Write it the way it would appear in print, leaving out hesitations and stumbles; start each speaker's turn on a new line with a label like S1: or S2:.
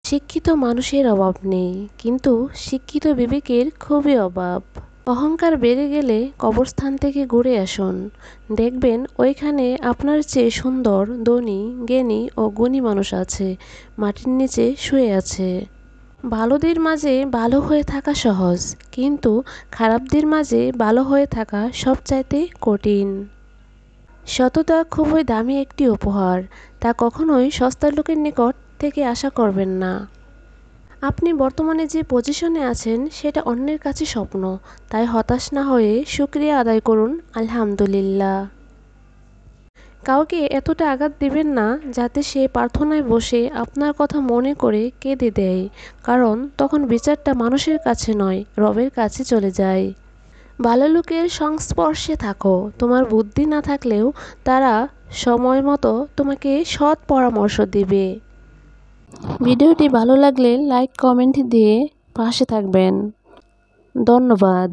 S1: শিক্ষিত মানুষের অভাব নেই, কিন্তু শিক্ষিত বিবেকের খুবই অভাব। অহংকার বেড়ে গেলে কবরস্থান থেকে ঘুরে আসুন। দেখবেন ওইখানে আপনার চেয়ে সুন্দর, ধনী, জ্ঞানী ও গুণী মানুষ আছে, মাটির নিচে শুয়ে আছে। ভালোদের মাঝে ভালো হয়ে থাকা সহজ, কিন্তু খারাপদের মাঝে ভালো হয়ে থাকা সবচাইতে কঠিন। সততা খুবই দামি একটি উপহার, তা কখনোই সস্তা লোকের নিকট থেকে আশা করবেন না। আপনি বর্তমানে যে পজিশনে আছেন সেটা অন্যের কাছে স্বপ্ন, তাই হতাশ না হয়ে শুকরিয়া আদায় করুন, আলহামদুলিল্লাহ। কাউকে এতটা আঘাত দিবেন না যাতে সে প্রার্থনায় বসে আপনার কথা মনে করে কেঁদে দেয়, কারণ তখন বিচারটা মানুষের কাছে নয়, রবের কাছে চলে যায়। ভালো লোকের সংস্পর্শে থাকো, তোমার বুদ্ধি না থাকলেও তারা সময় মতো তোমাকে সৎ পরামর্শ দিবে। ভিডিওটি ভালো লাগলে লাইক কমেন্ট দিয়ে পাশে থাকবেন। ধন্যবাদ।